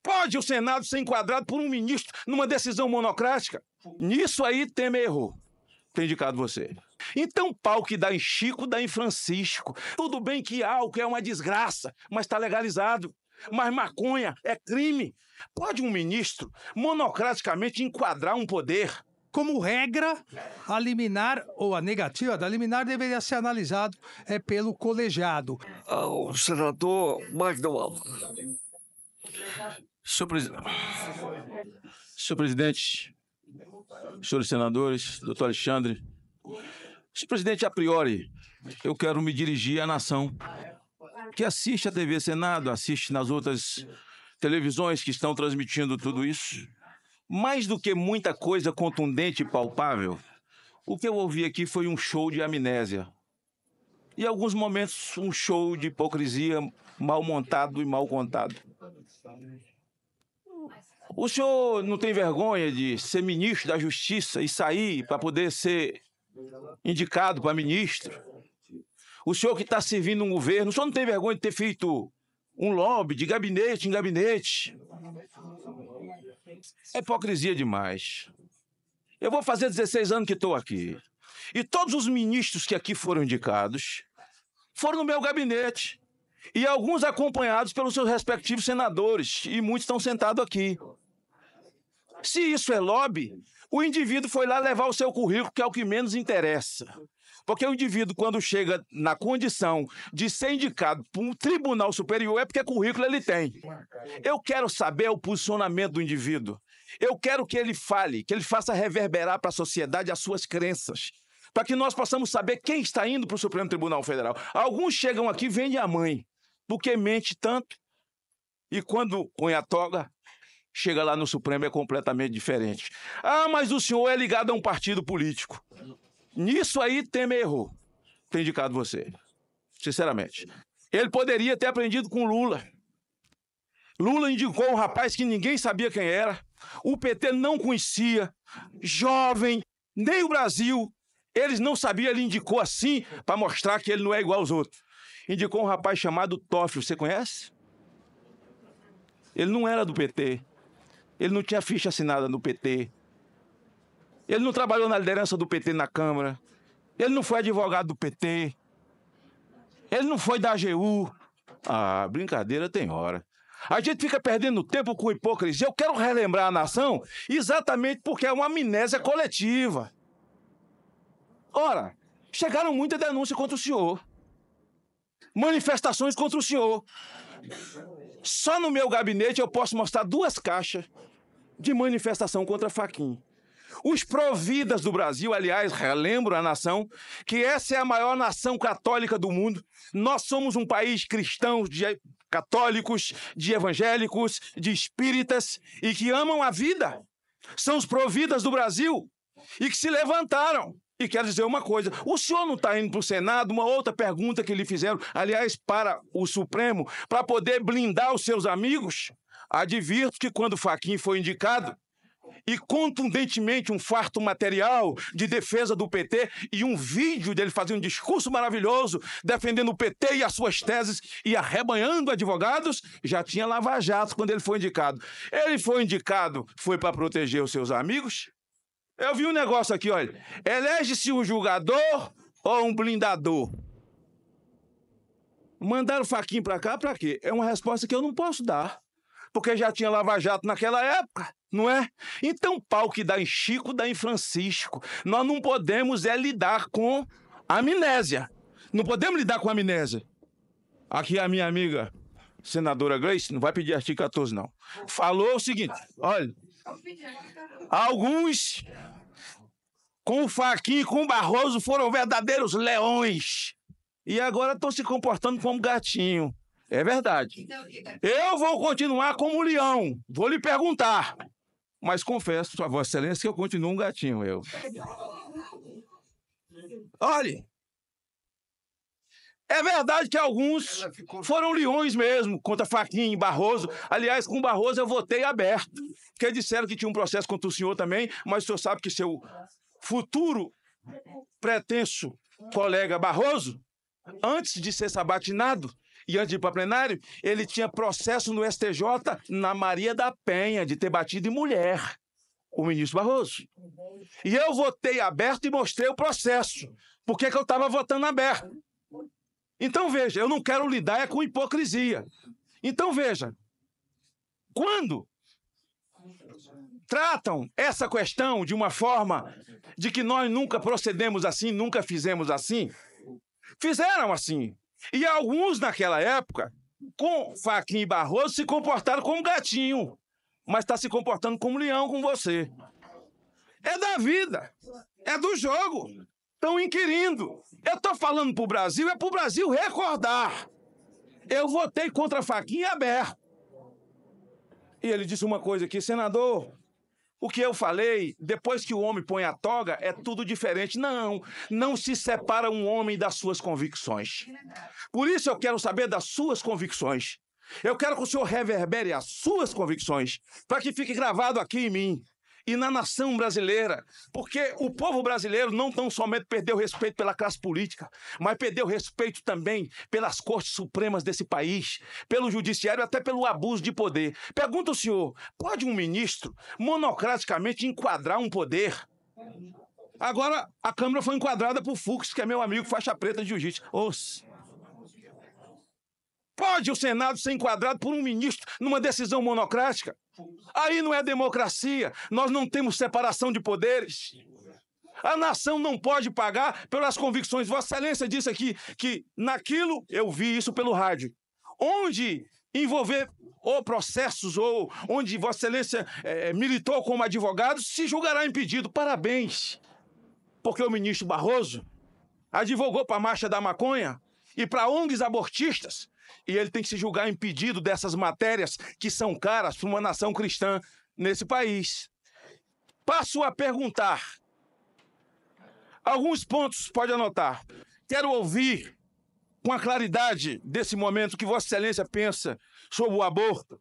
Pode o Senado ser enquadrado por um ministro numa decisão monocrática? Nisso aí Temer errou. Tem indicado você. Então, pau que dá em Chico, dá em Francisco. Tudo bem que álcool é uma desgraça, mas está legalizado. Mas maconha é crime. Pode um ministro monocraticamente enquadrar um poder? Como regra, a liminar ou a negativa da liminar deveria ser analisado pelo colegiado. O senador Magno Malta. Senhor presidente, senhores senadores, doutor Alexandre, senhor presidente, a priori, eu quero me dirigir à nação que assiste a TV Senado, assiste nas outras televisões que estão transmitindo tudo isso. Mais do que muita coisa contundente e palpável, o que eu ouvi aqui foi um show de amnésia. E, em alguns momentos, um show de hipocrisia mal montado e mal contado. O senhor não tem vergonha de ser ministro da Justiça e sair para poder ser indicado para ministro? O senhor que está servindo um governo, o senhor não tem vergonha de ter feito um lobby de gabinete em gabinete? É hipocrisia demais. Eu vou fazer 16 anos que estou aqui. E todos os ministros que aqui foram indicados foram no meu gabinete. E alguns acompanhados pelos seus respectivos senadores. E muitos estão sentados aqui. Se isso é lobby, o indivíduo foi lá levar o seu currículo, que é o que menos interessa. Porque o indivíduo, quando chega na condição de ser indicado por um tribunal superior, é porque currículo ele tem. Eu quero saber o posicionamento do indivíduo. Eu quero que ele fale, que ele faça reverberar para a sociedade as suas crenças, para que nós possamos saber quem está indo para o Supremo Tribunal Federal. Alguns chegam aqui e vendem a mãe, porque mente tanto, e quando põe a toga, chega lá no Supremo é completamente diferente. Ah, mas o senhor é ligado a um partido político. Nisso aí Temer errou. Tem indicado você, sinceramente. Ele poderia ter aprendido com Lula. Lula indicou um rapaz que ninguém sabia quem era, o PT não conhecia, jovem, nem o Brasil, eles não sabiam, ele indicou assim para mostrar que ele não é igual aos outros. Indicou um rapaz chamado Toffoli, você conhece? Ele não era do PT, ele não tinha ficha assinada no PT, ele não trabalhou na liderança do PT na Câmara, ele não foi advogado do PT, ele não foi da AGU. Ah, brincadeira tem hora. A gente fica perdendo tempo com hipocrisia. Eu quero relembrar a nação exatamente porque é uma amnésia coletiva. Ora, chegaram muitas denúncias contra o senhor. Manifestações contra o senhor. Só no meu gabinete eu posso mostrar 2 caixas de manifestação contra Fachin. Os providas do Brasil, aliás, relembro a nação, que essa é a maior nação católica do mundo. Nós somos um país cristão, de católicos, de evangélicos, de espíritas e que amam a vida. São os providas do Brasil e que se levantaram. E quero dizer uma coisa, o senhor não está indo para o Senado? Uma outra pergunta que lhe fizeram, aliás, para o Supremo, para poder blindar os seus amigos? Advirto que quando Fachin foi indicado, e contundentemente um farto material de defesa do PT e um vídeo dele fazendo um discurso maravilhoso defendendo o PT e as suas teses e arrebanhando advogados, já tinha lava-jato quando ele foi indicado. Ele foi indicado, foi para proteger os seus amigos? Eu vi um negócio aqui, olha, elege-se um julgador ou um blindador? Mandaram o Fachin para cá para quê? É uma resposta que eu não posso dar, porque já tinha lava-jato naquela época. Não é? Então, pau que dá em Chico, dá em Francisco. Nós não podemos lidar com amnésia. Não podemos lidar com amnésia. Aqui a minha amiga, senadora Gleice, não vai pedir artigo 14, não. Falou o seguinte, olha, alguns com o Fachin e com o Barroso foram verdadeiros leões. E agora estão se comportando como gatinho. É verdade. Eu vou continuar como leão. Vou lhe perguntar. Mas confesso, a Vossa Excelência, que eu continuo um gatinho, eu. Olhe, é verdade que alguns foram leões mesmo, contra Fachin e Barroso. Aliás, com Barroso eu votei aberto, porque disseram que tinha um processo contra o senhor também, mas o senhor sabe que seu futuro pretenso colega Barroso, antes de ser sabatinado, E antes de ir para plenário, ele tinha processo no STJ na Maria da Penha, de ter batido em mulher, o ministro Barroso. E eu votei aberto e mostrei o processo. Por que eu estava votando aberto? Então, veja, eu não quero lidar com hipocrisia. Então, veja, quando tratam essa questão de uma forma de que nós nunca procedemos assim, nunca fizemos assim, fizeram assim. E alguns, naquela época, com Fachin e Barroso, se comportaram como gatinho, mas está se comportando como leão com você. É da vida, é do jogo. Estão inquirindo. Eu estou falando para o Brasil, é para o Brasil recordar. Eu votei contra Fachin aberto. E ele disse uma coisa aqui, senador, o que eu falei, depois que o homem põe a toga, é tudo diferente. Não se separa um homem das suas convicções. Por isso eu quero saber das suas convicções. Eu quero que o senhor reverbere as suas convicções, para que fique gravado aqui em mim e na nação brasileira, porque o povo brasileiro não tão somente perdeu respeito pela classe política, mas perdeu respeito também pelas cortes supremas desse país, pelo judiciário, até pelo abuso de poder. Pergunta o senhor, pode um ministro monocraticamente enquadrar um poder? Agora, a Câmara foi enquadrada por Fux, que é meu amigo faixa preta de jiu-jitsu. Pode o Senado ser enquadrado por um ministro numa decisão monocrática? Aí não é democracia, nós não temos separação de poderes. A nação não pode pagar pelas convicções. Vossa Excelência disse aqui que naquilo, eu vi isso pelo rádio, onde envolver ou processos ou onde Vossa Excelência militou como advogado, se julgará impedido. Parabéns, porque o ministro Barroso advogou para a Marcha da Maconha e para ONGs abortistas. E ele tem que se julgar impedido dessas matérias que são caras para uma nação cristã nesse país. Passo a perguntar. Alguns pontos, pode anotar. Quero ouvir com a claridade desse momento que Vossa Excelência pensa sobre o aborto.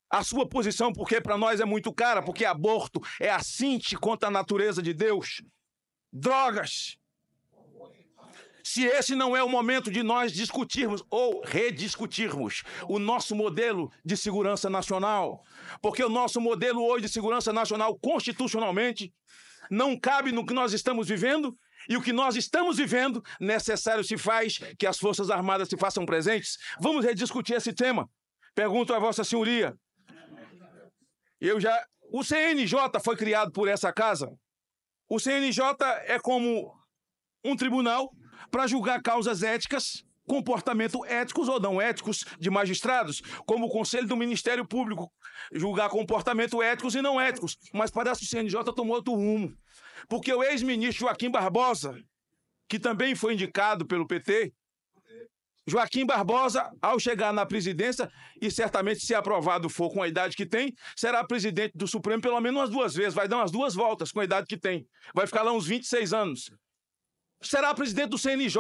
A sua posição, porque para nós é muito cara, porque aborto é assinte contra a natureza de Deus. Drogas. Se esse não é o momento de nós discutirmos ou rediscutirmos o nosso modelo de segurança nacional, porque o nosso modelo hoje de segurança nacional, constitucionalmente, não cabe no que nós estamos vivendo, e o que nós estamos vivendo, necessário se faz que as Forças Armadas se façam presentes. Vamos rediscutir esse tema. Pergunto a Vossa Senhoria. O CNJ foi criado por essa casa. O CNJ é como um tribunal para julgar causas éticas, comportamento éticos ou não éticos de magistrados, como o Conselho do Ministério Público, julgar comportamento éticos e não éticos. Mas parece que o CNJ tomou outro rumo, porque o ex-ministro Joaquim Barbosa, que também foi indicado pelo PT, Joaquim Barbosa, ao chegar na presidência, e certamente se aprovado for com a idade que tem, será presidente do Supremo pelo menos umas 2 vezes, vai dar umas 2 voltas com a idade que tem, vai ficar lá uns 26 anos. Será presidente do CNJ.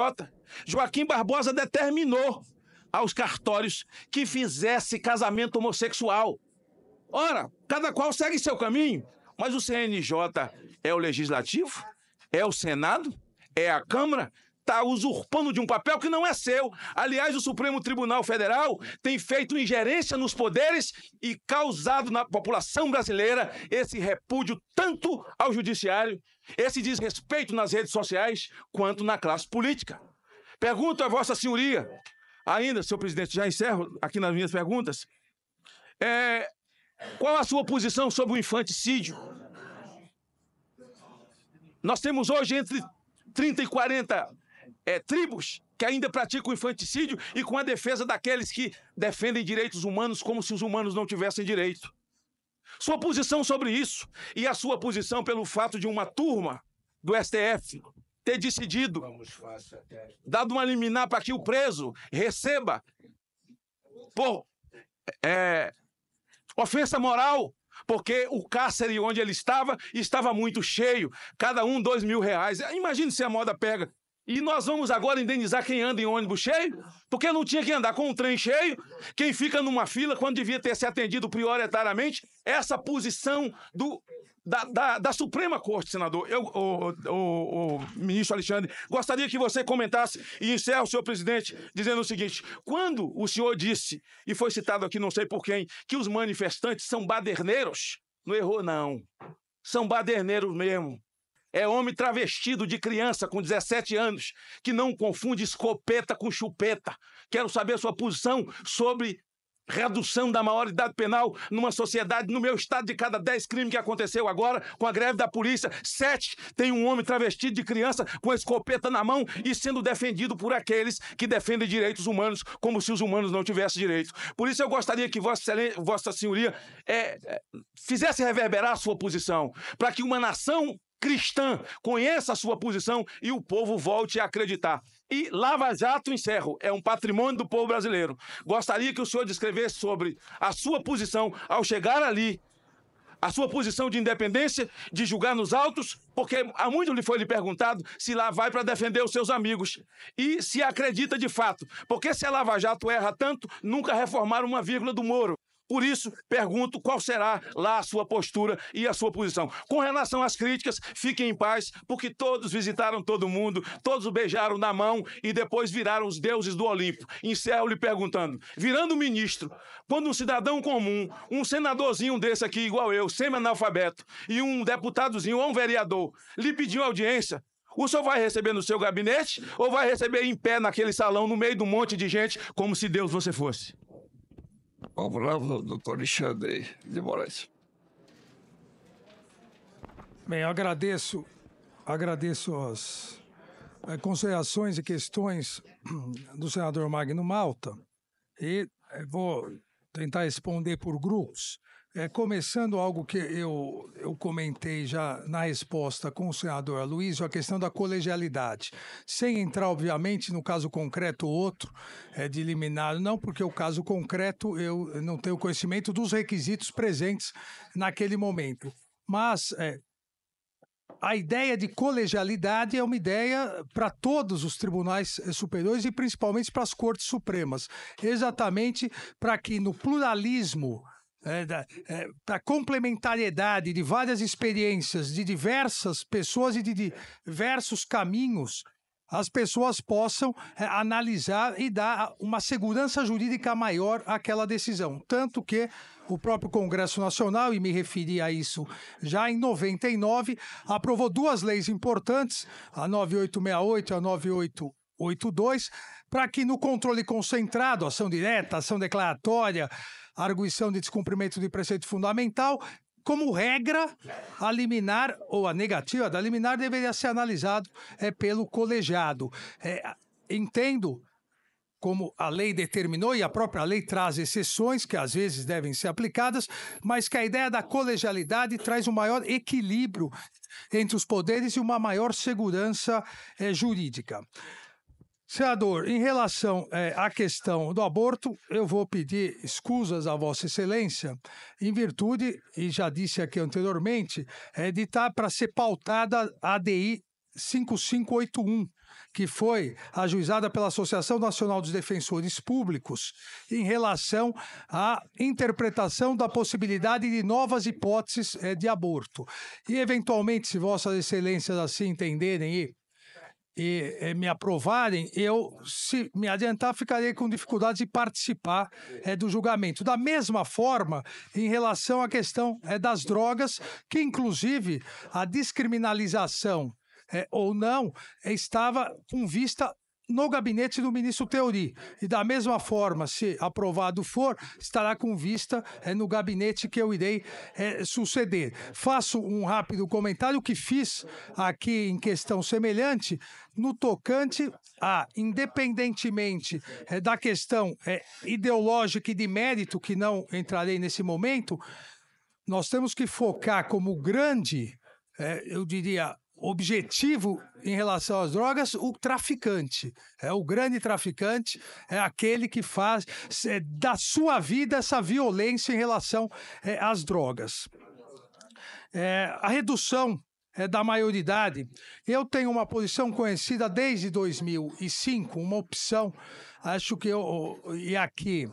Joaquim Barbosa determinou aos cartórios que fizesse casamento homossexual. Ora, cada qual segue seu caminho, mas o CNJ é o Legislativo, é o Senado, é a Câmara, está usurpando de um papel que não é seu. Aliás, o Supremo Tribunal Federal tem feito ingerência nos poderes e causado na população brasileira esse repúdio tanto ao judiciário, esse desrespeito nas redes sociais, quanto na classe política. Pergunto a Vossa Senhoria, ainda, senhor presidente, já encerro aqui nas minhas perguntas, qual a sua posição sobre o infanticídio? Nós temos hoje entre 30 e 40 tribos que ainda praticam o infanticídio e com a defesa daqueles que defendem direitos humanos como se os humanos não tivessem direito. Sua posição sobre isso e a sua posição pelo fato de uma turma do STF ter decidido, dado uma liminar para que o preso receba por ofensa moral, porque o cárcere onde ele estava muito cheio, cada um R$2.000. Imagine se a moda pega E nós vamos agora indenizar quem anda em ônibus cheio? Porque não tinha que andar com um trem cheio, quem fica numa fila quando devia ter se atendido prioritariamente. Essa posição da Suprema Corte, senador. O ministro Alexandre, gostaria que você comentasse e encerre o senhor presidente dizendo o seguinte: quando o senhor disse, e foi citado aqui não sei por quem, que os manifestantes são baderneiros, não errou não, são baderneiros mesmo. É homem travestido de criança com 17 anos, que não confunde escopeta com chupeta. Quero saber a sua posição sobre redução da maioridade penal numa sociedade. No meu estado, de cada 10 crimes que aconteceu agora, com a greve da polícia, 7 tem um homem travestido de criança com a escopeta na mão e sendo defendido por aqueles que defendem direitos humanos, como se os humanos não tivessem direitos. Por isso eu gostaria que Vossa Senhoria fizesse reverberar a sua posição, para que uma nação cristã conheça a sua posição e o povo volte a acreditar. E Lava Jato, encerro, é um patrimônio do povo brasileiro. Gostaria que o senhor descrevesse sobre a sua posição ao chegar ali, a sua posição de independência, de julgar nos autos, porque há muito lhe foi perguntado se lá vai para defender os seus amigos e se acredita de fato. Porque se a Lava Jato erra tanto, nunca reformaram uma vírgula do Moro. Por isso, pergunto qual será lá a sua postura e a sua posição. Com relação às críticas, fiquem em paz, porque todos visitaram todo mundo, todos o beijaram na mão e depois viraram os deuses do Olimpo. Encerro lhe perguntando, virando ministro, quando um cidadão comum, um senadorzinho desse aqui, igual eu, semi-analfabeto, e um deputadozinho ou um vereador, lhe pediu audiência, o senhor vai receber no seu gabinete ou vai receber em pé naquele salão, no meio de um monte de gente, como se Deus você fosse? Vamos lá, doutor Alexandre de Moraes. Bem, eu agradeço as considerações e questões do senador Magno Malta e vou tentar responder por grupos. Começando algo que eu comentei já na resposta com o senador Aloysio, a questão da colegialidade. Sem entrar, obviamente, no caso concreto outro de liminar, não, porque o caso concreto eu não tenho conhecimento dos requisitos presentes naquele momento. Mas a ideia de colegialidade é uma ideia para todos os tribunais superiores e principalmente para as Cortes Supremas, exatamente para que no pluralismo da complementariedade de várias experiências de diversas pessoas e de diversos caminhos, as pessoas possam analisar e dar uma segurança jurídica maior àquela decisão. Tanto que o próprio Congresso Nacional, e me referi a isso já em 99, aprovou 2 leis importantes, a 9868 e a 9882, para que no controle concentrado, ação direta, ação declaratória, arguição de descumprimento de preceito fundamental, como regra, a liminar ou a negativa da liminar deveria ser analisado pelo colegiado. Entendo, como a lei determinou, e a própria lei traz exceções que às vezes devem ser aplicadas, mas que a ideia da colegialidade traz um maior equilíbrio entre os poderes e uma maior segurança jurídica. Senador, em relação à questão do aborto, eu vou pedir escusas a Vossa Excelência, em virtude, e já disse aqui anteriormente, de estar para ser pautada a ADI 5581, que foi ajuizada pela Associação Nacional dos Defensores Públicos em relação à interpretação da possibilidade de novas hipóteses de aborto. E, eventualmente, se Vossas Excelências assim entenderem e me aprovarem, eu, se me adiantar, ficarei com dificuldade de participar do julgamento. Da mesma forma, em relação à questão das drogas, que inclusive a descriminalização ou não estava com vista no gabinete do ministro Theory. E da mesma forma, se aprovado for, estará com vista no gabinete que eu irei suceder. Faço um rápido comentário que fiz aqui em questão semelhante no tocante a, independentemente da questão ideológica e de mérito, que não entrarei nesse momento, nós temos que focar como grande, eu diria, objetivo em relação às drogas, o traficante. O grande traficante é aquele que faz da sua vida essa violência em relação às drogas. A redução da maioridade, eu tenho uma posição conhecida desde 2005, uma opção, acho que e aqui,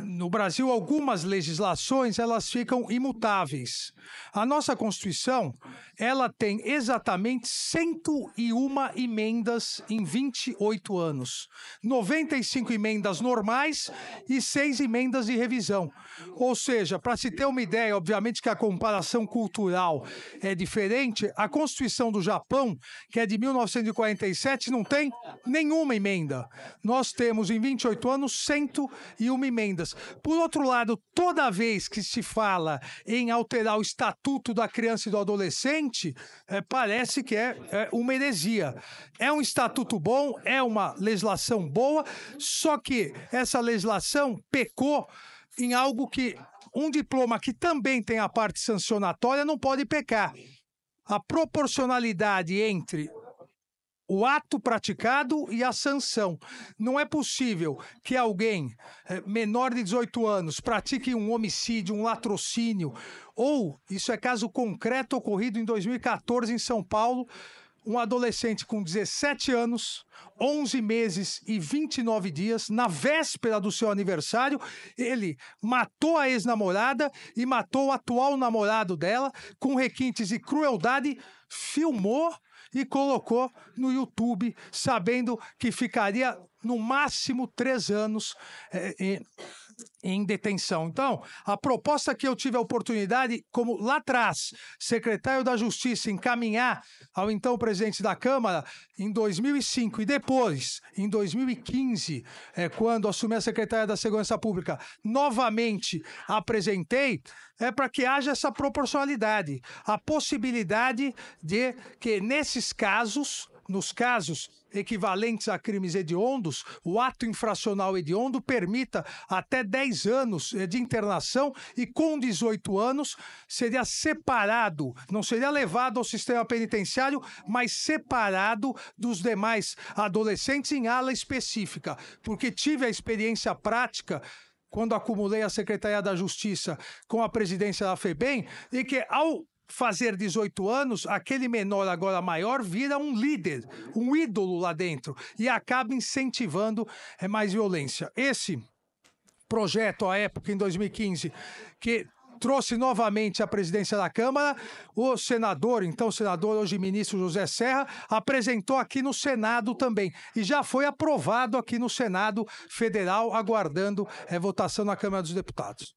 no Brasil, algumas legislações, elas ficam imutáveis. A nossa Constituição, ela tem exatamente 101 emendas em 28 anos. 95 emendas normais e 6 emendas de revisão. Ou seja, para se ter uma ideia, obviamente que a comparação cultural é diferente, a Constituição do Japão, que é de 1947, não tem nenhuma emenda. Nós temos, em 28 anos, 101 emendas. Por outro lado, toda vez que se fala em alterar o Estatuto da Criança e do Adolescente, parece que é uma heresia. É um estatuto bom, é uma legislação boa, só que essa legislação pecou em algo que um diploma que também tem a parte sancionatória não pode pecar. A proporcionalidade entre o ato praticado e a sanção. Não é possível que alguém menor de 18 anos pratique um homicídio, um latrocínio, ou, isso é caso concreto ocorrido em 2014 em São Paulo, um adolescente com 17 anos, 11 meses e 29 dias, na véspera do seu aniversário, ele matou a ex-namorada e matou o atual namorado dela com requintes de crueldade, filmou e colocou no YouTube, sabendo que ficaria no máximo 3 anos em detenção. Então, a proposta que eu tive a oportunidade, como lá atrás, secretário da Justiça, encaminhar ao então presidente da Câmara em 2005 e depois, em 2015, quando assumi a Secretaria da Segurança Pública, novamente apresentei, para que haja essa proporcionalidade. A possibilidade de que, nesses casos, nos casos equivalentes a crimes hediondos, o ato infracional hediondo permita até 10 anos de internação e com 18 anos seria separado, não seria levado ao sistema penitenciário, mas separado dos demais adolescentes em ala específica, porque tive a experiência prática quando acumulei a Secretaria da Justiça com a presidência da FEBEM, e que ao fazer 18 anos, aquele menor agora maior vira um líder, um ídolo lá dentro e acaba incentivando mais violência. Esse projeto, à época, em 2015, que trouxe novamente à presidência da Câmara, o senador, então senador, hoje ministro José Serra, apresentou aqui no Senado também. E já foi aprovado aqui no Senado Federal, aguardando votação na Câmara dos Deputados.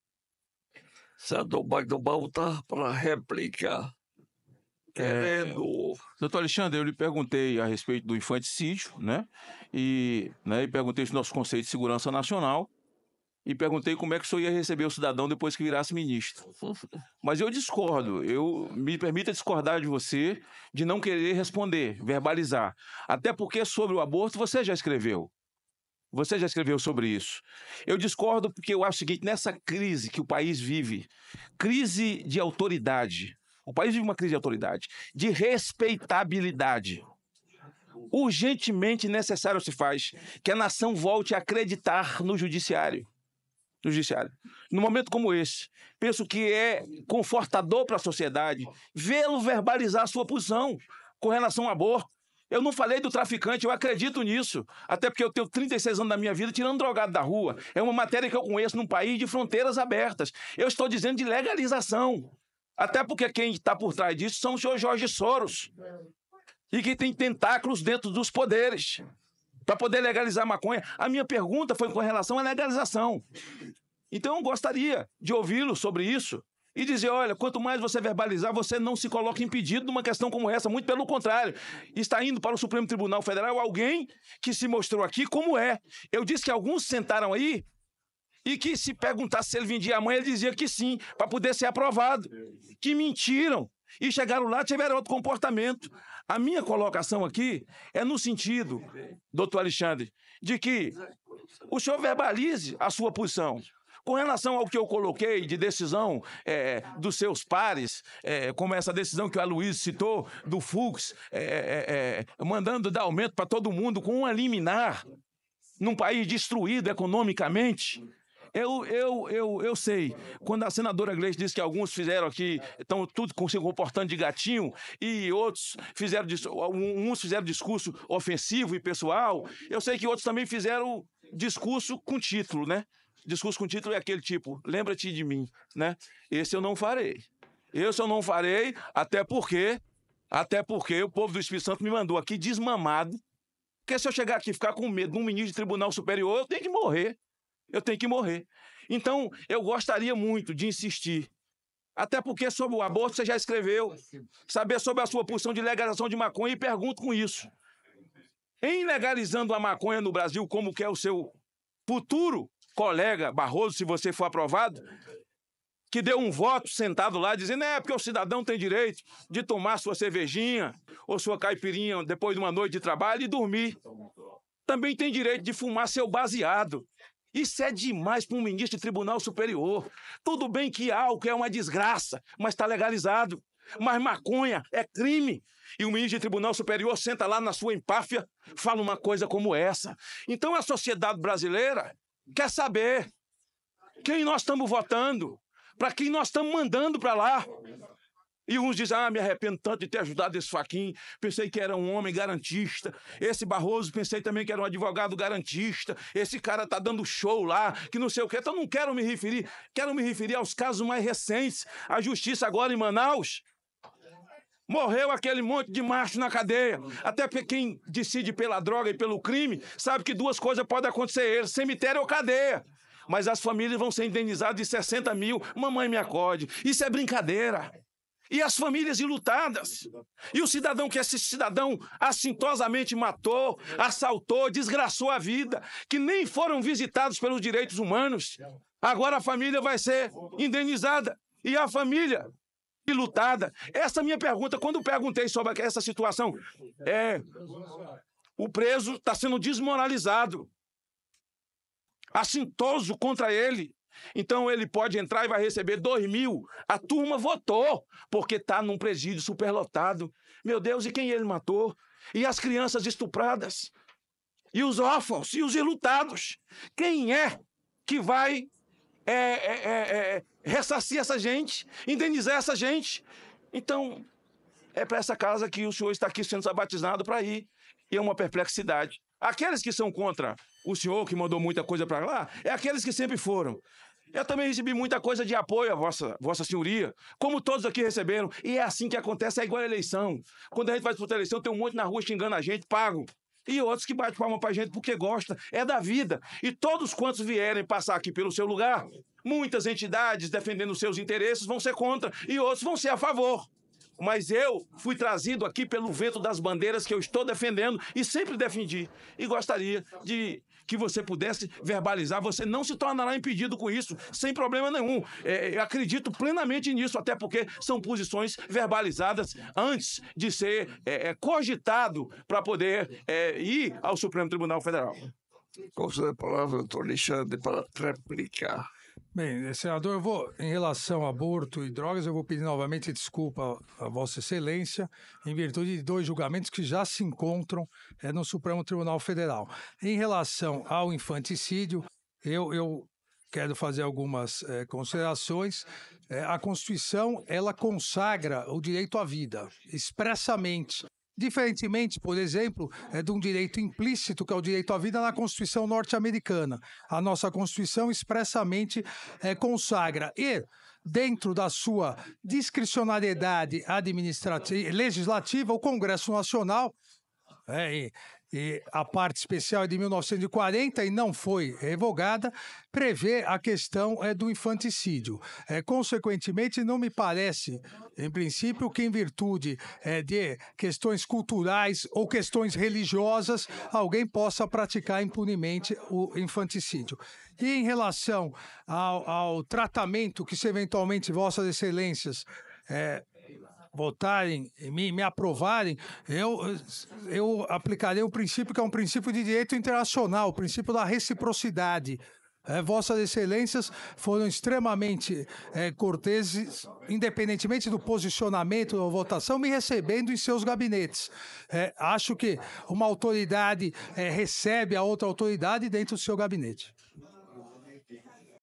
Senador Magno Malta, para réplica. Querendo. Doutor Alexandre, eu lhe perguntei a respeito do infanticídio, né? E perguntei os nossos conceitos de segurança nacional. E perguntei como é que o senhor ia receber o cidadão depois que virasse ministro. Mas eu discordo, me permita discordar de você, de não querer responder, verbalizar. Até porque sobre o aborto você já escreveu. Você já escreveu sobre isso. Eu discordo porque eu acho o seguinte, nessa crise que o país vive, crise de autoridade, o país vive uma crise de autoridade, de respeitabilidade. Urgentemente necessário se faz que a nação volte a acreditar no judiciário. Num momento como esse, penso que é confortador para a sociedade vê-lo verbalizar a sua posição com relação ao aborto. Eu não falei do traficante, eu acredito nisso, até porque eu tenho 36 anos da minha vida tirando drogado da rua. É uma matéria que eu conheço num país de fronteiras abertas. Eu estou dizendo de legalização, até porque quem está por trás disso são o senhor Jorge Soros, e que tem tentáculos dentro dos poderes para poder legalizar a maconha. A minha pergunta foi com relação à legalização. Então eu gostaria de ouvi-lo sobre isso e dizer, olha, quanto mais você verbalizar, você não se coloca impedido numa questão como essa, muito pelo contrário. Está indo para o Supremo Tribunal Federal alguém que se mostrou aqui como é. Eu disse que alguns sentaram aí e que se perguntasse se ele vendia a mãe, ele dizia que sim, para poder ser aprovado. Que mentiram. E chegaram lá e tiveram outro comportamento. A minha colocação aqui é no sentido, doutor Alexandre, de que o senhor verbalize a sua posição. Com relação ao que eu coloquei de decisão dos seus pares, como essa decisão que o Aloysio citou, do Fux, mandando dar aumento para todo mundo com uma liminar, num país destruído economicamente, Eu sei, quando a senadora Gleice disse que alguns fizeram aqui, estão tudo se comportando de gatinho, e outros uns fizeram discurso ofensivo e pessoal, eu sei que outros também fizeram discurso com título, né? Discurso com título é aquele tipo, lembra-te de mim, né? Esse eu não farei. Esse eu não farei, até porque o povo do Espírito Santo me mandou aqui desmamado, porque se eu chegar aqui e ficar com medo de um ministro de Tribunal Superior, eu tenho que morrer. Eu tenho que morrer. Então, eu gostaria muito de insistir, até porque sobre o aborto você já escreveu, saber sobre a sua posição de legalização de maconha, e pergunto com isso. Em legalizando a maconha no Brasil, como que é o seu futuro colega Barroso, se você for aprovado, que deu um voto sentado lá dizendo porque o cidadão tem direito de tomar sua cervejinha ou sua caipirinha depois de uma noite de trabalho e dormir. Também tem direito de fumar seu baseado. Isso é demais para um ministro de Tribunal Superior. Tudo bem que álcool é uma desgraça, mas está legalizado. Mas maconha é crime. E o ministro de Tribunal Superior senta lá na sua empáfia, fala uma coisa como essa. Então a sociedade brasileira quer saber quem nós estamos votando, para quem nós estamos mandando para lá. E uns dizem, me arrependo tanto de ter ajudado esse Fachin, pensei que era um homem garantista. Esse Barroso, pensei também que era um advogado garantista. Esse cara tá dando show lá, que não sei o quê. Então não quero me referir aos casos mais recentes. A justiça agora em Manaus, morreu aquele monte de macho na cadeia. Até porque quem decide pela droga e pelo crime, sabe que duas coisas podem acontecer a eles, cemitério ou cadeia. Mas as famílias vão ser indenizadas de 60 mil. Mamãe me acorde. Isso é brincadeira. E as famílias enlutadas. E o cidadão que esse cidadão assintosamente matou, assaltou, desgraçou a vida, que nem foram visitados pelos direitos humanos. Agora a família vai ser indenizada. E a família enlutada. Essa é a minha pergunta. Quando eu perguntei sobre essa situação, o preso está sendo desmoralizado. Assintoso contra ele. Então ele pode entrar e vai receber 2 mil. A turma votou, porque está num presídio superlotado. Meu Deus, e quem ele matou? E as crianças estupradas? E os órfãos? E os enlutados? Quem é que vai ressarcir essa gente? Indenizar essa gente? Então, é para essa casa que o senhor está aqui sendo batizado para ir. E é uma perplexidade. Aqueles que são contra o senhor, que mandou muita coisa para lá, é aqueles que sempre foram. Eu também recebi muita coisa de apoio à vossa senhoria, como todos aqui receberam. E é assim que acontece, é igual a eleição. Quando a gente vai disputar a eleição, tem um monte na rua xingando a gente, pago. E outros que batem palma pra gente porque gosta. É da vida. E todos quantos vierem passar aqui pelo seu lugar, muitas entidades defendendo seus interesses vão ser contra e outros vão ser a favor. Mas eu fui trazido aqui pelo vento das bandeiras que eu estou defendendo e sempre defendi. E gostaria de que você pudesse verbalizar. Você não se tornará impedido com isso, sem problema nenhum. Eu acredito plenamente nisso, até porque são posições verbalizadas antes de ser cogitado para poder ir ao Supremo Tribunal Federal. Com a palavra, doutor Alexandre, para replicar. Bem, senador, eu vou, em relação a aborto e drogas, eu vou pedir novamente desculpa a Vossa Excelência, em virtude de 2 julgamentos que já se encontram no Supremo Tribunal Federal. Em relação ao infanticídio, eu quero fazer algumas considerações. A Constituição, ela consagra o direito à vida, expressamente. Diferentemente, por exemplo, de um direito implícito, que é o direito à vida na Constituição norte-americana. A nossa Constituição expressamente consagra. E, dentro da sua discricionariedade legislativa, o Congresso Nacional, e a parte especial é de 1940 e não foi revogada, prevê a questão do infanticídio. Consequentemente, não me parece, em princípio, que em virtude de questões culturais ou questões religiosas, alguém possa praticar impunemente o infanticídio. E em relação ao tratamento que, se eventualmente Vossas Excelências votarem, me aprovarem, eu aplicarei um princípio que é um princípio de direito internacional, o princípio da reciprocidade. Vossas Excelências foram extremamente corteses, independentemente do posicionamento da votação, me recebendo em seus gabinetes. Acho que uma autoridade recebe a outra autoridade dentro do seu gabinete.